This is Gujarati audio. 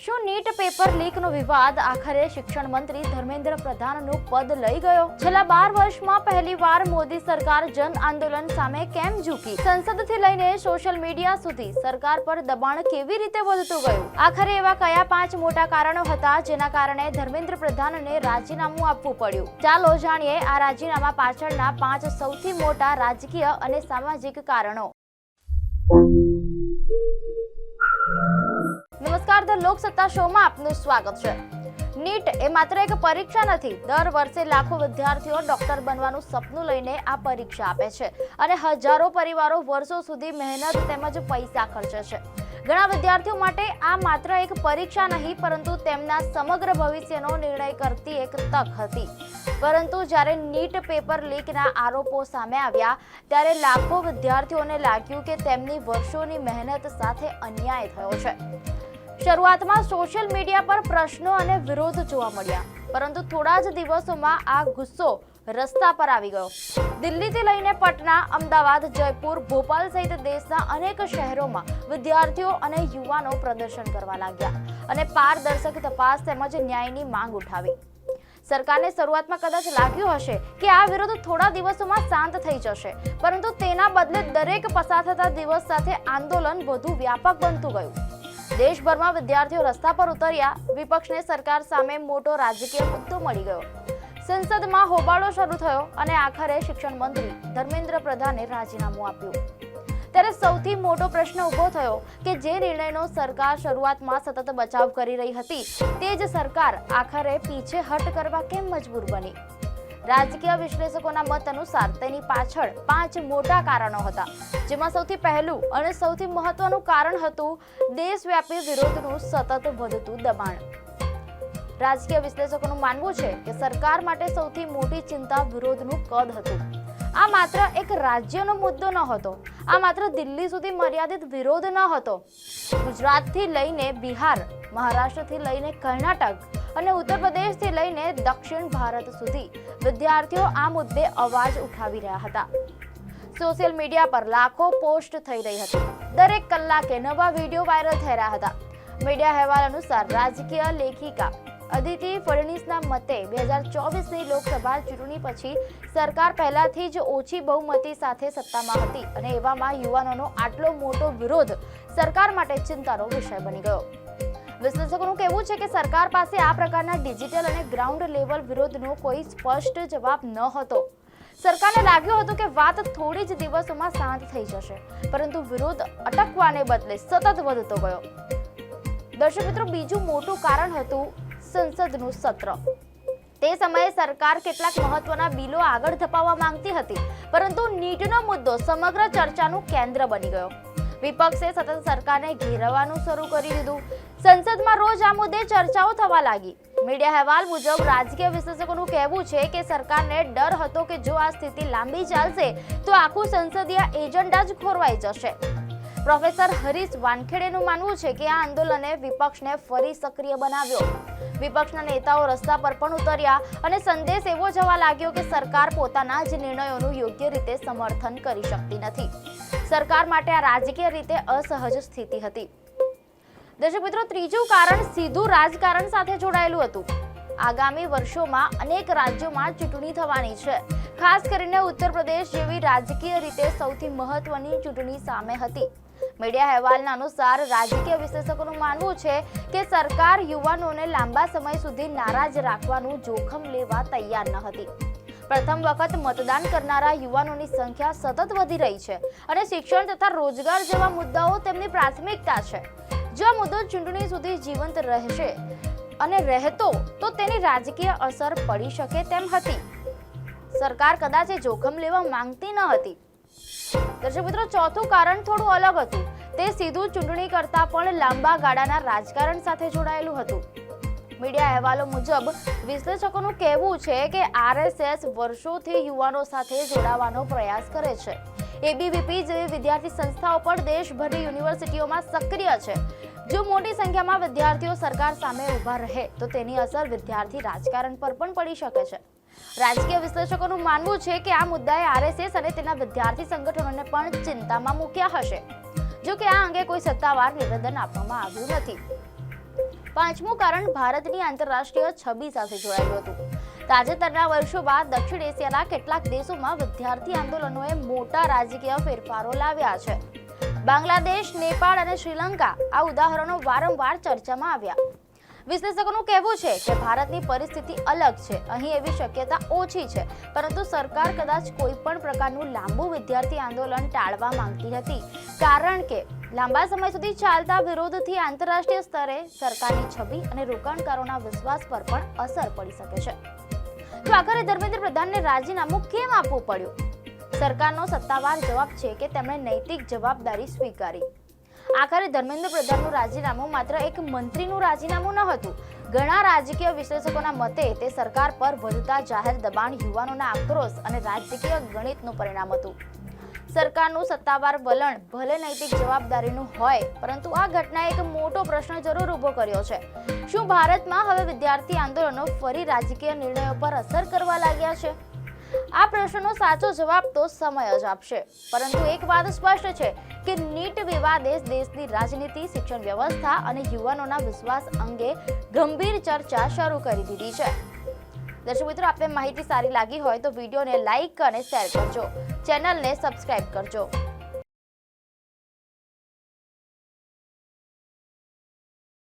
શું નીટ પેપર લીકનો વિવાદ આખરે શિક્ષણ મંત્રી ધર્મેન્દ્ર પ્રધાનનું પદ લઈ ગયો? છેલ્લા 12 વર્ષમાં પહેલીવાર મોદી સરકાર જન આંદોલન સામે કેમ ઝૂકી? સંસદથી લઈને સોશિયલ મીડિયા સુધી સરકાર પર દબાણ કેવી રીતે વધતું ગયું? આખરે એવા કયા 5 મોટા કારણો હતા જેના કારણે ધર્મેન્દ્ર પ્રધાનને રાજીનામું આપવું પડ્યું? ચાલો જાણીએ આ રાજીનામા પાછળના 5 સૌથી મોટા રાજકીય અને સામાજિક કારણો. નમસ્કાર, ધ લોકસત્તા શોમાં આપનું સ્વાગત છે. નીટ એ માત્ર એક પરીક્ષા નથી. દર વર્ષે લાખો વિદ્યાર્થીઓ ડોક્ટર બનવાનું સપનું લઈને આ પરીક્ષા આપે છે અને હજારો પરિવારો વર્ષો સુધી મહેનત તેમજ પૈસા ખર્ચે છે. ઘણા વિદ્યાર્થીઓ માટે આ માત્ર એક પરીક્ષા નહીં પરંતુ તેમના સમગ્ર ભવિષ્યનો નિર્ણય કરતી એક તક હતી. પરંતુ જ્યારે નીટ પેપર લીકના આરોપો સામે આવ્યા ત્યારે લાખો વિદ્યાર્થીઓને લાગ્યું કે તેમની વર્ષોની મહેનત સાથે અન્યાય થયો છે. શરૂઆતમાં સોશિયલ મીડિયા પર પ્રશ્નો અને વિરોધ જોવા મળ્યા, પરંતુ થોડા જ દિવસોમાં આ ગુસ્સો રસ્તા પર આવી ગયો. દિલ્હીથી લઈને પટના, અમદાવાદ, જયપુર, ભોપાલ સહિત દેશના અનેક શહેરોમાં વિદ્યાર્થીઓ અને યુવાનો પ્રદર્શન કરવા લાગ્યા અને પારદર્શક તપાસ તેમજ ન્યાયની માંગ ઉઠાવી. સરકારને શરૂઆતમાં કદાચ લાગ્યું હશે કે આ વિરોધ થોડા દિવસોમાં શાંત થઈ જશે, પરંતુ તેના બદલે દરેક પસાર થતા દિવસ સાથે આંદોલન વધુ વ્યાપક બનતું ગયું. દેશભરમાં વિદ્યાર્થીઓ રસ્તા પર ઉતર્યા. વિપક્ષને સરકાર સામે મોટો રાજકીય મુદ્દો મળી ગયો. સંસદમાં હોબાળો શરૂ થયો અને આખરે શિક્ષણ મંત્રી ધર્મેન્દ્ર પ્રધાને રાજીનામું આપ્યું. ત્યારે સૌથી મોટો પ્રશ્ન ઊભો થયો કે જે નિર્ણયનો સરકાર શરૂઆતમાં સતત બચાવ કરી રહી હતી તે જ સરકાર આખરે પીછેહટ કરવા કેમ મજબૂર બની? રાજકીય વિશ્લેષકોના મત અનુસાર તેની પાછળ 5 મોટા કારણો હતા, જેમાં સૌથી પહેલું અને સૌથી મહત્વનું કારણ હતું દેશવ્યાપી વિરોધનું સતત વધતું દબાણ. રાજકીય વિશ્લેષકોનું માનવું છે કે સરકાર માટે સૌથી મોટી ચિંતા વિરોધનું કદ હતું. આ માત્ર એક રાજ્યનો મુદ્દો ન હતો. આ માત્ર દિલ્હી સુધી મર્યાદિત વિરોધ ન હતો. ગુજરાતથી લઈને બિહાર, મહારાષ્ટ્રથી લઈને કર્ણાટક અને ઉત્તર પ્રદેશથી લઈને દક્ષિણ ભારત સુધી વિદ્યાર્થીઓ આ મુદ્દે અવાજ ઉઠાવી રહ્યા હતા. સોશિયલ મીડિયા પર લાખો પોસ્ટ થઈ રહી હતી. દરેક કલાકે નવા વિડીયો વાયરલ થઈ રહ્યા હતા. મીડિયા અહેવાલ અનુસાર રાજકીય લેખિકા અદિતિ ફડણવીસના મતે 2024ની લોકસભા ચૂંટણી પછી સરકાર પહેલાથી જ ઓછી બહુમતી સાથે સત્તામાં હતી અને એવામાં યુવાનોનો આટલો મોટો વિરોધ સરકાર માટે ચિંતાનો વિષય બની ગયો. વિશ્લેષકોનું કહેવું છે કે સરકાર પાસે આ પ્રકારના ડિજિટલ અને ગ્રાઉન્ડ લેવલ વિરોધનો કોઈ સ્પષ્ટ જવાબ ન હતો. સરકારને લાગ્યું હતું કે વાત થોડી જ દિવસોમાં શાંત થઈ જશે, પરંતુ વિરોધ અટકવાને બદલે સતત વધતો ગયો. દર્શક મિત્રો, બીજું મોટું કારણ હતું સંસદનું સત્ર. તે સમયે સરકાર કેટલાક મહત્વના બિલો આગળ ધપાવવા માંગતી હતી, પરંતુ નીટનો મુદ્દો સમગ્ર ચર્ચાનું કેન્દ્ર બની ગયો. વિપક્ષે સતત સરકારને ઘેરવાનું શરૂ કરી દીધું. સંસદમાં રોજ આ મુદ્દે ચર્ચાઓ થવા લાગી. મીડિયા અહેવાલ મુજબ રાજકીય વિશ્લેષકોનું કહેવું છે કે સરકારને ડર હતો કે જો આ સ્થિતિ લાંબી ચાલશે તો આખું સંસદીય એજન્ડા જ ખોરવાઈ જશે. પ્રોફેસર હરીશ વાનખેડેનું માનવું છે કે આ આંદોલને વિપક્ષને ફરી સક્રિય બનાવ્યો. વિપક્ષના નેતાઓ રસ્તા પર પણ ઉતર્યા અને સંદેશ એવો જવા લાગ્યો કે સરકાર પોતાના જ નિર્ણયોનું યોગ્ય રીતે સમર્થન કરી શકતી નથી. સરકાર માટે આ રાજકીય રીતે અસહજ સ્થિતિ હતી. દર્શક મિત્રો, ત્રીજું કારણ સીધું રાજકારણ સાથે જોડાયેલું હતું. આગામી વર્ષોમાં અનેક રાજ્યોમાં ચૂંટણી થવાની છે. ખાસ કરીને ઉત્તર પ્રદેશ જેવી રાજકીય રીતે સૌથી મહત્વની ચૂંટણી સામે હતી. મીડિયા અહેવાલના અનુસાર રાજકીય વિશ્લેષકોનું માનવું છે કે સરકાર યુવાનોને લાંબા સમય સુધી નારાજ રાખવાનું જોખમ લેવા તૈયાર ન હતી. પ્રથમ વખત મતદાન કરનારા યુવાનોની સંખ્યા સતત વધી રહી છે અને શિક્ષણ તથા રોજગાર જેવા મુદ્દાઓ તેમની પ્રાથમિકતા છે. જો આ મુદ્દો ચૂંટણી સુધી જીવંત રહેશે અને રહેતો તો તેની રાજકીય અસર પડી શકે તેમ હતી. સરકાર કદાચ એ જોખમ લેવા માંગતી ન હતી. દર્શક મિત્રો, ચોથું કારણ થોડું અલગ હતું. તે સીધું ચૂંટણી કરતા પણ લાંબા ગાળાના રાજકારણ સાથે જોડાયેલું હતું. મીડિયા અહેવાલો મુજબ વિશ્લેષકોનું કહેવું છે કે આરએસએસ વર્ષોથી યુવાનો સાથે જોડાવાનો પ્રયાસ કરે છે. એબીવીપી જેવી વિદ્યાર્થી સંસ્થાઓ પણ દેશભરની યુનિવર્સિટીઓમાં સક્રિય છે. જો મોટી સંખ્યામાં વિદ્યાર્થીઓ સરકાર સામે ઊભા રહે તો તેની અસર વિદ્યાર્થી રાજકારણ પર પણ પડી શકે છે. રાજકીય વિશ્લેષકોનું માનવું છે કે આ મુદ્દાએ આરએસએસ અને તેના વિદ્યાર્થી સંગઠનોને પણ ચિંતામાં મૂક્યા હશે. જો કે આ અંગે કોઈ સત્તાવાર નિવેદન આપવામાં આવ્યું નથી. પાંચમું કારણ ભારતની આંતરરાષ્ટ્રીય છબી સાથે જોડાયેલું હતું. તાજેતરના વર્ષોમાં દક્ષિણ એશિયાના કેટલાક દેશોમાં વિદ્યાર્થી આંદોલનોએ મોટા રાજકીય ફેરફારો લાવ્યા છે. બાંગ્લાદેશ, નેપાળ અને શ્રીલંકા આ ઉદાહરણો વારંવાર ચર્ચામાં આવ્યા. વિશ્લેષકોનું કહેવું છે કે ભારતની પરિસ્થિતિ અલગ છે. અહીં એવી શક્યતા ઓછી છે, પરંતુ સરકાર કદાચ કોઈ પણ પ્રકારનું લાંબુ વિદ્યાર્થી આંદોલન ટાળવા માંગતી હતી, કારણ કે લાંબા સમય સુધી ચાલતા વિરોધથી આંતરરાષ્ટ્રીય સ્તરે સરકારની છબી અને રોકાણકારોના વિશ્વાસ પર પણ અસર પડી શકે છે. તો આખરે ધર્મેન્દ્ર પ્રધાનને રાજીનામું કેમ આપવું પડ્યું? સરકારનો સત્તાવાર જવાબ છે કે તેમણે નૈતિક જવાબદારી સ્વીકારી. આખરે ધર્મેન્દ્ર પ્રધાનનું રાજીનામું માત્ર એક મંત્રીનું રાજીનામું ન હતું. ઘણા રાજકીય વિશ્લેષકોના મતે તે સરકાર પર વધતા જાહેર દબાણ, યુવાનોના આક્રોશ અને રાજકીય ગણિતનું પરિણામ હતું. સરકારનું સત્તાવાર વલણ ભલે નૈતિક જવાબદારીનું હોય, પરંતુ આ ઘટનાએ એક મોટો પ્રશ્ન જરૂર ઊભો કર્યો છે. શું ભારતમાં હવે વિદ્યાર્થી આંદોલનો ફરી રાજકીય નિર્ણયો પર અસર કરવા લાગ્યા છે? આ પ્રશ્નનો સાચો જવાબ તો સમય જ આપશે. પરંતુ એક વાત સ્પષ્ટ છે કે નીટ વિવાદે દેશની રાજનીતિ, શિક્ષણ વ્યવસ્થા અને યુવાનોના વિશ્વાસ અંગે ગંભીર ચર્ચા શરૂ કરી દીધી છે. દર્શક મિત્રો, આપને માહિતી સારી લાગી હોય તો વિડીયોને લાઈક અને શેર કરજો. ચેનલને સબસ્ક્રાઇબ કરજો.